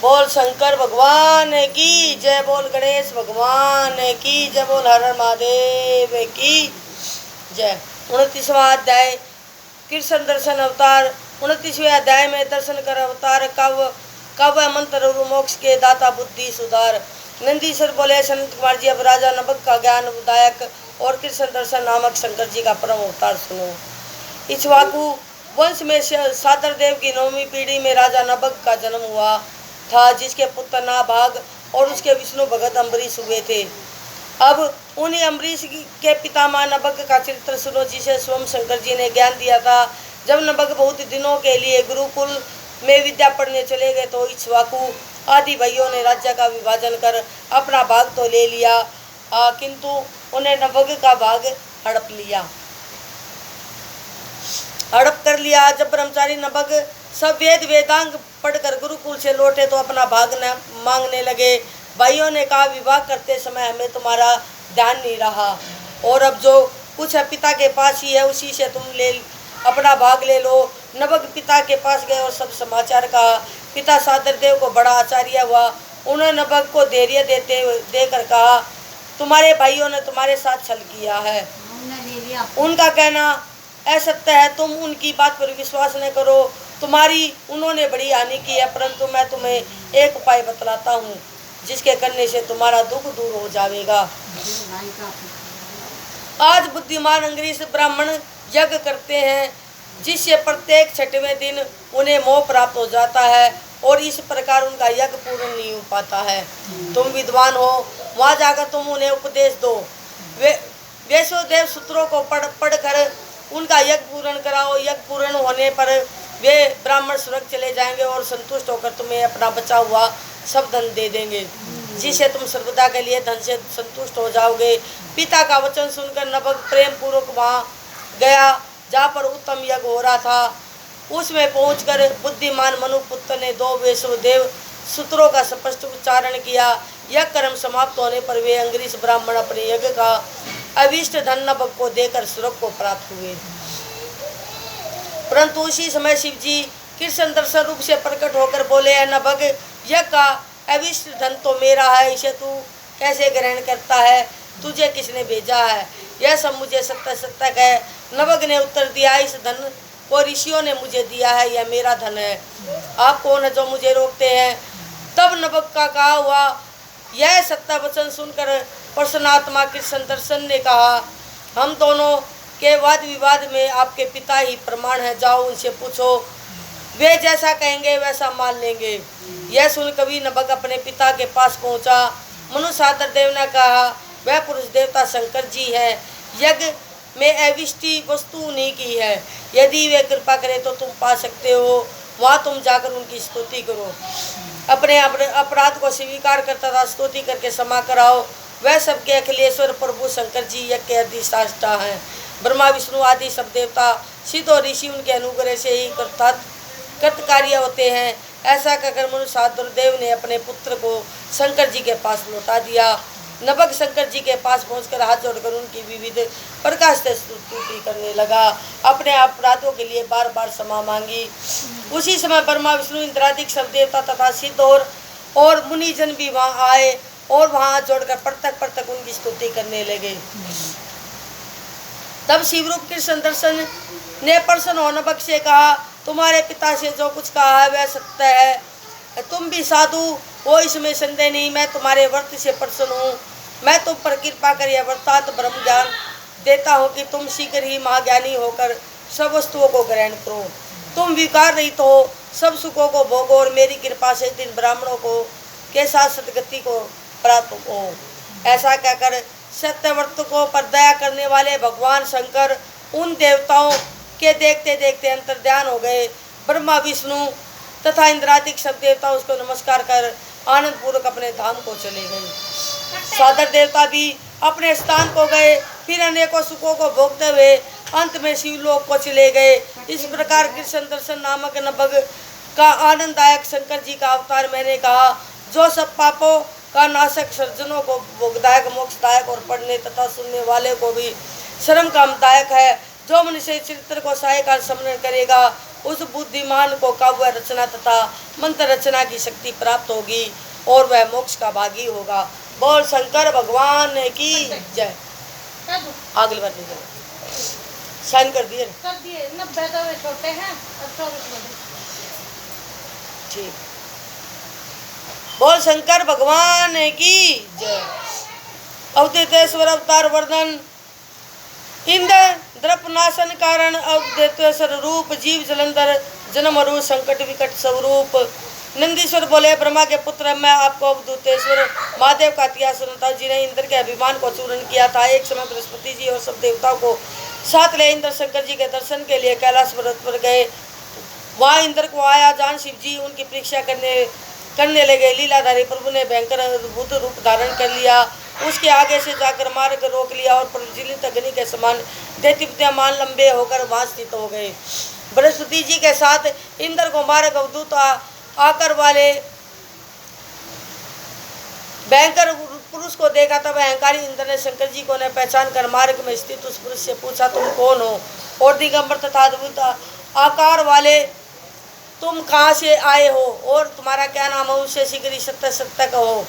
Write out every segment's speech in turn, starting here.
बोल शंकर भगवान की जय, बोल गणेश भगवान की जय, बोल हर हर महादेव की जय। 29वां अध्याय कृष्ण दर्शन अवतार। 29वें अध्याय में दर्शन कर अवतार कव मंत्र मोक्ष के दाता बुद्धि सुधार। नंदीश्वर बोले संत कुमार जी, अब राजा नबक का ज्ञान उदायक और कृष्ण दर्शन नामक शंकर जी का परम अवतार सुनो। इक्ष्वाकु वंश में सादर देव की 9वीं पीढ़ी में राजा नबक का जन्म हुआ था, जिसके पुत्र नाभाग और उसके विष्णु भगत अम्बरीश हुए थे। अब उन्हीं अम्बरीश के पितामह नबक का चरित्र सुनो, जिसे स्वयं शंकर जी ने ज्ञान दिया था। जब नबक बहुत दिनों के लिए गुरुकुल में विद्या पढ़ने चले गए तो इक्ष्वाकु आदि भाइयों ने राज्य का विभाजन कर अपना भाग तो ले लिया, किंतु उन्हें नबक का भाग हड़प कर लिया। जब ब्रह्मचारी नबक सब वेदांग पढ़कर गुरुकुल से लौटे तो अपना भाग मांगने लगे। भाइयों ने कहा, विवाह करते समय हमें तुम्हारा ध्यान नहीं रहा, और अब जो कुछ है पिता के पास ही है, उसी से तुम अपना भाग ले लो। नबक पिता के पास गए और सब समाचार कहा। पिता सादर देव को बड़ा आश्चर्य हुआ। उन्होंने नबक को धैर्य देकर कहा, तुम्हारे भाइयों ने तुम्हारे साथ छल किया है, उनका कहना असत्य है, तुम उनकी बात पर विश्वास न करो। तुम्हारी उन्होंने बड़ी हानि की है, परंतु मैं तुम्हें एक उपाय बतलाता हूँ, जिसके करने से तुम्हारा दुख दूर हो जाएगा। आज बुद्धिमान अंग्रेज ब्राह्मण यज्ञ करते हैं, जिससे प्रत्येक 6वें दिन उन्हें मोह प्राप्त हो जाता है और इस प्रकार उनका यज्ञ पूर्ण नहीं हो पाता है। तुम विद्वान हो, वहाँ जाकर तुम उन्हें उपदेश दो। वैष्णोदेव सूत्रों को पढ़कर उनका यज्ञ पूर्ण कराओ। यज्ञ पूर्ण होने पर वे ब्राह्मण स्वर्ग चले जाएंगे और संतुष्ट होकर तुम्हें अपना बचा हुआ सब धन दे देंगे, जिससे तुम सर्वदा के लिए धन से संतुष्ट हो जाओगे। पिता का वचन सुनकर नबक प्रेम पूर्वक वहाँ गया जहाँ पर उत्तम यज्ञ हो रहा था। उसमें पहुंचकर बुद्धिमान मनुपुत्र ने 2 वैष्णोदेव सूत्रों का स्पष्ट उच्चारण किया। यह कर्म समाप्त होने पर वे अंग्रेज ब्राह्मण अपने यज्ञ का अभिष्ट धन नबक को देकर स्वर्ग को प्राप्त हुए। परंतु उसी समय शिव जी कृष्ण दर्शन रूप से प्रकट होकर बोले, नबक, यज्ञ का अभिष्ट धन तो मेरा है, इसे तू कैसे ग्रहण करता है? तुझे किसने भेजा है? यह सब मुझे सत्य है। नबक ने उत्तर दिया, इस धन को ऋषियों ने मुझे दिया है, यह मेरा धन है। आप कौन है जो मुझे रोकते हैं? तब नबक का कहा हुआ यह सत्य वचन सुनकर प्रसन्नात्मा कृष्ण दर्शन ने कहा, हम दोनों के वाद विवाद में आपके पिता ही प्रमाण है, जाओ उनसे पूछो, वे जैसा कहेंगे वैसा मान लेंगे। यह सुन कवि नबक अपने पिता के पास पहुंचा। मनु सादर देव ने कहा, वह पुरुष देवता शंकर जी है, यज्ञ में अविष्टि वस्तु उन्हीं की है, यदि वे कृपा करें तो तुम पा सकते हो। वहाँ तुम जाकर उनकी स्तुति करो, अपने अपराध को स्वीकार करता था स्तुति करके क्षमा कराओ। वह सबके अखिलेश्वर प्रभु शंकर जी यज्ञ के अधिष्ठाता हैं। ब्रह्मा विष्णु आदि सब देवता सिद्ध और ऋषि उनके अनुग्रह से ही कृतकार्य होते हैं। ऐसा कहकर मनु सादर देव ने अपने पुत्र को शंकर जी के पास लौटा दिया। नबक शंकर जी के पास पहुंचकर हाथ जोड़कर उनकी विविध प्रकार से स्तुति करने लगा, अपने अपराधों के लिए बार बार क्षमा मांगी। उसी समय ब्रह्मा विष्णु इंद्रादिक सब देवता तथा सिद्ध और मुनिजन भी वहां आए और वहां हाथ जोड़कर पृथक उनकी स्तुति करने लगे। तब शिवरूप कृष्ण दर्शन ने प्रसन्न हो नबक से कहा, तुम्हारे पिता से जो कुछ कहा है वह सत्य है, तुम भी साधु हो, इसमें संदेह नहीं। मैं तुम्हारे व्रत से प्रसन्न हूँ। मैं तुम पर कृपा कर यह वृत्तांत ब्रह्म ज्ञान देता हूँ कि तुम शीघ्र ही महाज्ञानी होकर सब वस्तुओं को ग्रहण करो। तुम विकार रहित हो, सब सुखों को भोगो और मेरी कृपा से दिन ब्राह्मणों को के साथ सदगति को प्राप्त हो। ऐसा कहकर सत्यव्रत को पर दया करने वाले भगवान शंकर उन देवताओं के देखते देखते अंतर्ध्यान हो गए। ब्रह्मा विष्णु तथा इंद्रादिक सब देवता उसको नमस्कार कर आनंद पूर्वक अपने धाम को चले गए। सादर देवता भी अपने स्थान को गए, फिर अनेकों सुखों को भोगते हुए अंत में शिवलोक को चले गए। इस प्रकार कृष्ण दर्शन नामक नबक का आनंददायक शंकर जी का अवतार मैंने कहा, जो सब पापों का नाशक, सर्जनों को भोगदायक, मोक्षदायक और पढ़ने तथा सुनने वाले को भी श्रम कामदायक है। जो मनुष्य चरित्र को सायकाल स्मरण करेगा उस बुद्धिमान को काव्य रचना तथा मंत्र रचना की शक्ति प्राप्त होगी और वह मोक्ष का भागी होगा। बोल शंकर भगवान की जय। आगे बढ़ दीजिए, साइन कर दिए 90 तो वे छोटे हैं और 24 बड़े। ठीक। बोल शंकर भगवान की जय। अवधेतेश्वर अवतार वर्णन। इंद्र द्रपनाशन कारण अवधेतेश्वर रूप जीव जलंधर जन्म मरु संकट विकट स्वरूप। नंदीश्वर बोले ब्रह्मा के पुत्र मैं आपको अवधूतेश्वर महादेव का इतिहास सुनाता हूँ, जिन्हें इंद्र के अभिमान को चूर्ण किया था। एक समय बृहस्पति जी और सब देवताओं को साथ ले इंद्र शंकर जी के दर्शन के लिए कैलाश पर्वत पर गए। वहाँ इंद्र को आया जान शिव जी उनकी परीक्षा करने लगे। लीलाधारी प्रभु ने भयंकर अद्भुत रूप धारण कर लिया। उसके आगे से जाकर मार्ग रोक लिया और प्रज्वलित अग्नि के समान दैत्यमान लंबे होकर वहाँ स्थित हो गए। बृहस्पति जी के साथ इंद्र को मार्ग अवधूत आकर वाले भयंकर पुरुष को देखा। तब अहंकारी इंद्र ने शंकर जी को पहचान कर मार्ग में स्थित उस पुरुष से पूछा तुम कौन हो और दिगंबर तथा अद्भुत आकार वाले तुम कहाँ से आए हो और तुम्हारा क्या नाम है, उससे शीघ्र सत्य सत्य कहो।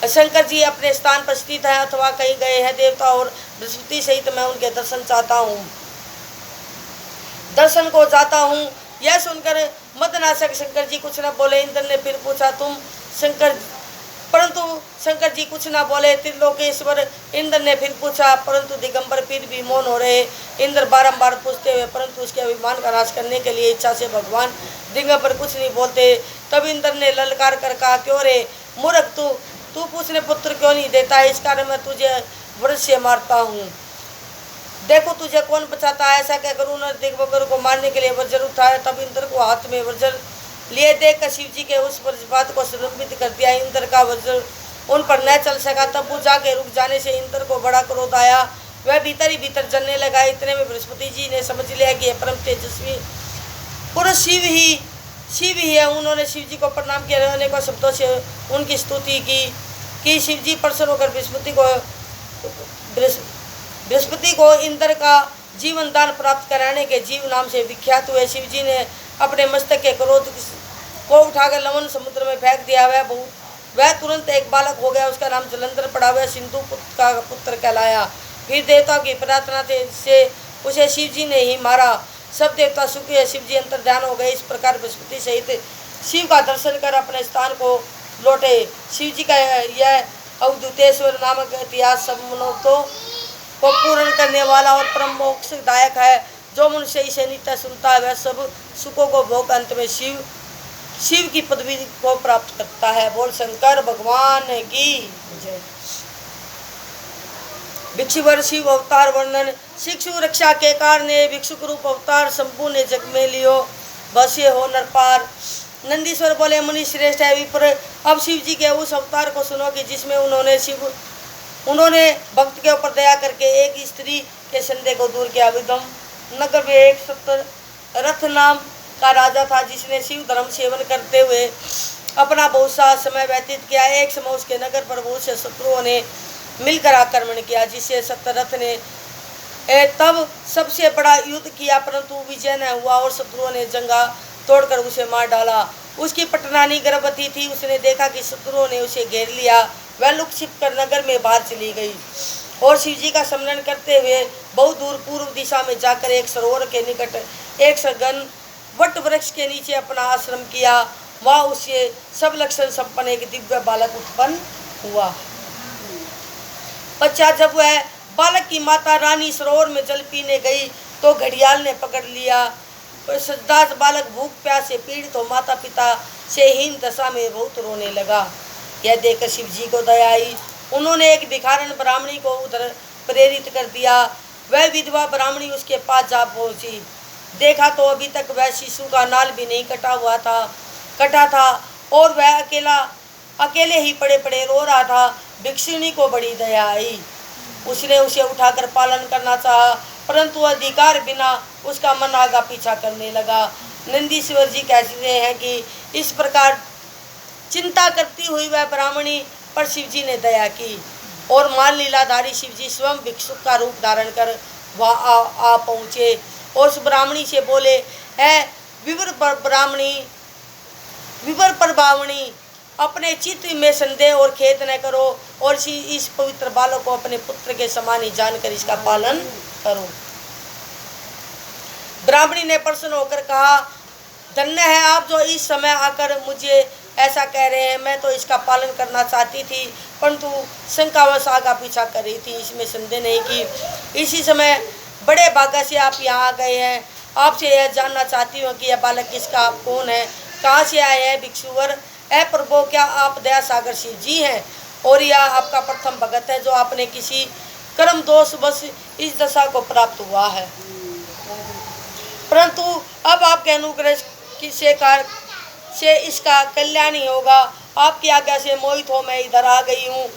शंकर जी अपने स्थान पर स्थित हैं अथवा कहीं गए हैं। देवता और बृहस्पति सहित मैं उनके दर्शन चाहता हूँ, दर्शन को जाता हूँ। यह सुनकर मदनाशक शंकर जी कुछ न बोले। इंद्र ने फिर पूछा तुम परंतु शंकर जी कुछ ना बोले। त्रिलोकेश्वर इंद्र ने फिर पूछा परंतु दिगंबर फिर भी मौन हो रहे। इंद्र बारंबार पूछते हुए परंतु उसके अभिमान का नाश करने के लिए इच्छा से भगवान दिगंबर कुछ नहीं बोलते। तब इंद्र ने ललकार कर कहा क्यों रे मूर्ख, तू पूछने पुत्र क्यों नहीं देता है, इस कारण मैं तुझे वज्र से मारता हूँ। देखो तुझे कौन बचाता है। ऐसा कहकर उन्होंने दिगंबर को मारने के लिए वज्र उठाया। तब इंद्र को हाथ में वज्र लिए देखकर शिव जी के उस वज्रपात को संलंबित कर दिया। इंद्र का वज्र उन पर न चल सका। तब पूजा के रुक जाने से इंद्र को बड़ा क्रोध आया। वह भीतर ही भीतर जलने लगा। इतने में बृहस्पति जी ने समझ लिया कि यह परम तेजस्वी पुरुष शिव ही है। उन्होंने शिव जी को प्रणाम किया। अनेकों शब्दों से उनकी स्तुति की शिव जी प्रसन्न होकर बृहस्पति को इंद्र का जीवन दान प्राप्त कराने के जीव नाम से विख्यात हुए। शिव जी ने अपने मस्तक के क्रोध को उठाकर लवण समुद्र में फेंक दिया। वह तुरंत एक बालक हो गया। उसका नाम जलंधर पड़ा। वह सिंधु का पुत्र कहलाया। फिर देवताओं की प्रार्थना से उसे शिव जी ने ही मारा। सब देवता सुखी है। शिव जी अंतर ध्यान हो गए। इस प्रकार बृहस्पति सहित शिव का दर्शन कर अपने स्थान को लौटे। शिव जी का यह अवधूतेश्वर नामक इतिहास सब मनोरथों को पूर्ण करने वाला और परम मोक्षदायक है। जो मनुष्य इसे नित्य सुनता है वह सब सुखों को भोग अंत में शिव की पदवी को प्राप्त करता है। बोल शंकर भगवान की जय। भिक्षुवर शिव अवतार वर्णन। शिक्षु रक्षा के कारण भिक्षुक रूप अवतार संपूर्ण जग में लियो बसे हो नरपार। नंदीश्वर बोले मुनि श्रेष्ठ है विप्र। अब शिव जी के उस अवतार को सुनो कि जिसमें उन्होंने भक्त के ऊपर दया करके एक स्त्री के संदेह को दूर किया। विदम नगर में एक सप्तरथ नाम का राजा था जिसने शिव धर्म सेवन करते हुए अपना बहुत सा समय व्यतीत किया। एक समय उसके नगर पर बहुत से शत्रुओं ने मिलकर आक्रमण किया जिससे सप्तरथ ने तब सबसे बड़ा युद्ध किया परंतु विजय न हुआ और शत्रुओं ने जंगा तोड़कर उसे मार डाला। उसकी पटरानी गर्भवती थी। उसने देखा कि शत्रुओं ने उसे घेर लिया। वह लुक छिप कर नगर में बाहर चली गई और शिव जी का स्मरण करते हुए बहुत दूर पूर्व दिशा में जाकर एक सरोवर के निकट एक सघन वट वृक्ष के नीचे अपना आश्रम किया। वहाँ उससे सब लक्षण संपन्न एक दिव्य बालक उत्पन्न हुआ। पश्चात जब वह बालक की माता रानी सरोवर में जल पीने गई तो घड़ियाल ने पकड़ लिया। सजदार बालक भूख प्यास से पीड़ित हो माता पिता से हीन दशा में बहुत रोने लगा। यह देखकर शिव जी को दया आई। उन्होंने एक भिखारन ब्राह्मणी को उधर प्रेरित कर दिया। वह विधवा ब्राह्मणी उसके पास जा पहुंची। देखा तो अभी तक वह शिशु का नाल भी नहीं कटा था और वह अकेले ही पड़े पड़े रो रहा था। भिक्षुणी को बड़ी दया आई। उसने उसे उठाकर पालन करना चाहा परंतु अधिकार बिना उसका मन आगा पीछा करने लगा। नंदीश्वर जी कहते हैं कि इस प्रकार चिंता करती हुई वह ब्राह्मणी पर शिव जी ने दया की और मान लीलाधारी शिव जी स्वयं भिक्षुक का रूप धारण कर वहाँ आ पहुँचे और उस ब्राह्मणी से बोले है विवर प्रभावनी अपने चित्त में संदेह और खेद न करो और इस पवित्र बालक को अपने पुत्र के समान ही जानकर इसका पालन करो। ब्राह्मणी ने प्रसन्न होकर कहा, धन्य है आप जो इस समय आकर मुझे ऐसा कह रहे हैं। मैं तो इसका पालन करना चाहती थी, परंतु शंकावश आगा पीछा कर रही थी, इसमें संदेह नहीं कि इसी समय बड़े भाग्य से आप यहाँ आ गए हैं। आपसे यह जानना चाहती हूँ कि यह बालक किसका, आप कौन है, कहाँ से आए हैं। भिक्षुवर, ऐ प्रभु, क्या आप दया सागर शिव जी हैं और यह आपका प्रथम भगत है जो आपने किसी कर्म दोष बस इस दशा को प्राप्त हुआ है, परंतु अब आपके अनुग्रह से इसका कल्याण ही होगा। आपकी आज्ञा से मोहित हो मैं इधर आ गई हूँ।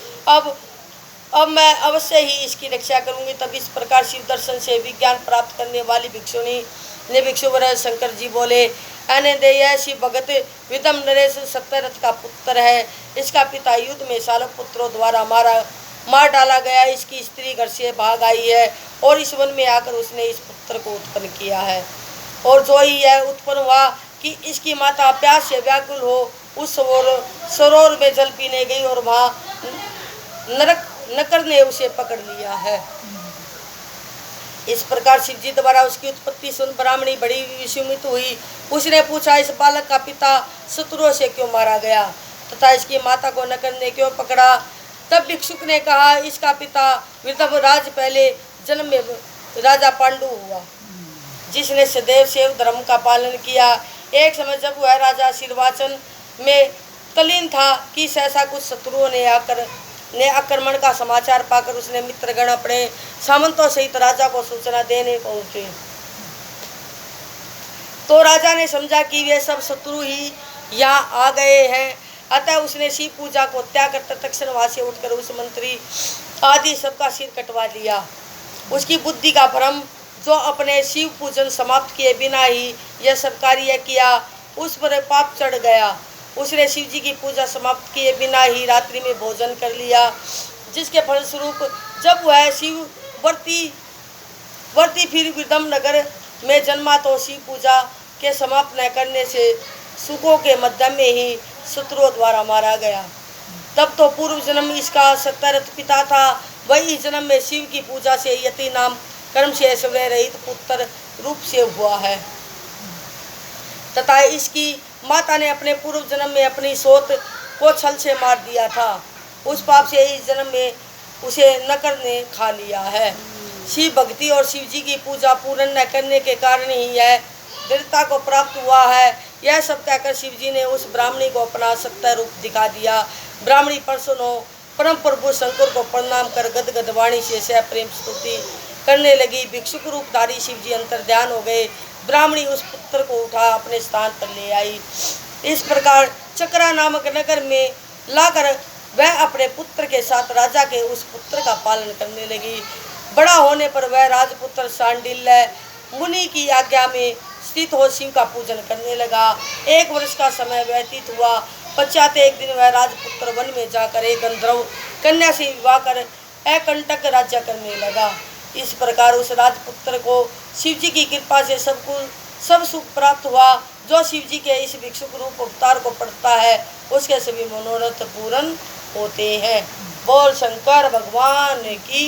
अब मैं अवश्य ही इसकी रक्षा करूँगी। तब इस प्रकार शिव दर्शन से विज्ञान प्राप्त करने वाली भिक्षुणी ने भिक्षुवर शंकर जी बोले, आनंदे, यह शिव भगत विदम नरेश सत्यरथ का पुत्र है। इसका पिता युद्ध में शालक पुत्रों द्वारा मार डाला गया। इसकी स्त्री घर से भाग आई है और इस वन में आकर उसने इस पुत्र को उत्पन्न किया है। और जो ही यह उत्पन्न हुआ कि इसकी माता प्यास से व्याकुल हो उस सरोवर में जल पीने गई और वहाँ नकर ने उसे पकड़ लिया है। इस प्रकार शिव जी द्वारा उसकी उत्पत्ति सुन ब्राह्मणी बड़ी विस्मित हुई। उसने पूछा, इस बालक का पिता शत्रुओं से क्यों मारा गया तथा इसकी माता को नकर ने क्यों पकड़ा। तब भिक्षुक ने कहा, इसका पिता वृषभ राज पहले जन्म में राजा पांडु हुआ, जिसने सदैव सेव धर्म का पालन किया। एक समय जब वह राजा सिरवाचन में तल्लीन था कि सहसा कुछ शत्रुओं ने आक्रमण का समाचार पाकर उसने मित्रगण अपने सामंतों सहित राजा को सूचना देने पहुंचे। तो राजा ने समझा कि वे सब शत्रु ही यहाँ आ गए हैं, अतः उसने शिव पूजा को त्याग कर तत्क्षण वहाँ से उठकर उस मंत्री आदि सबका सिर कटवा लिया। उसकी बुद्धि का भ्रम जो अपने शिव पूजन समाप्त किए बिना ही यह सब कार्य किया, उस पर पाप चढ़ गया। उसने शिव जी की पूजा समाप्त किए बिना ही रात्रि में भोजन कर लिया, जिसके फलस्वरूप जब वह शिव वर्ती फिर विदम नगर में जन्मा तो शिव पूजा के समाप्त न करने से सुखों के मध्य में ही शत्रुओं द्वारा मारा गया। तब तो पूर्व जन्म इसका सत्यरथ पिता था, वही इस जन्म में शिव की पूजा से यति नाम कर्म से ऐश्वर्य रहित पुत्र रूप से हुआ है। तथा इसकी माता ने अपने पूर्व जन्म में अपनी सोत को छल से मार दिया था। उस पाप से इस जन्म में उसे नकर ने खा लिया है। शिव भक्ति और शिव जी की पूजा पूर्ण न करने के कारण ही यह दृढ़ता को प्राप्त हुआ है। यह सब कहकर शिव जी ने उस ब्राह्मणी को अपना सत्य रूप दिखा दिया। ब्राह्मणी प्रसन्न हो परम प्रभु शंकर को प्रणाम कर गदगद वाणी से सह प्रेम स्तुति करने लगी। भिक्षुक रूपधारी शिव जी अंतर ध्यान हो गए। ब्राह्मणी उस पुत्र को उठा अपने स्थान पर ले आई। इस प्रकार चक्रा नामक नगर में लाकर वह अपने पुत्र के साथ राजा के उस पुत्र का पालन करने लगी। बड़ा होने पर वह राजपुत्र सांडिल्य मुनि की आज्ञा में स्थित हो शिव का पूजन करने लगा। 1 वर्ष का समय व्यतीत हुआ। पश्चात एक दिन वह राजपुत्र वन में जाकर एक गंधर्व कन्या से विवाह कर अकंटक राज्य करने लगा। इस प्रकार उस राजपुत्र को शिव जी की कृपा से सब सुख प्राप्त हुआ। जो शिव जी के इस भिक्षुक रूप अवतार को पढ़ता है उसके सभी मनोरथ पूर्ण होते हैं। बोल शंकर भगवान की।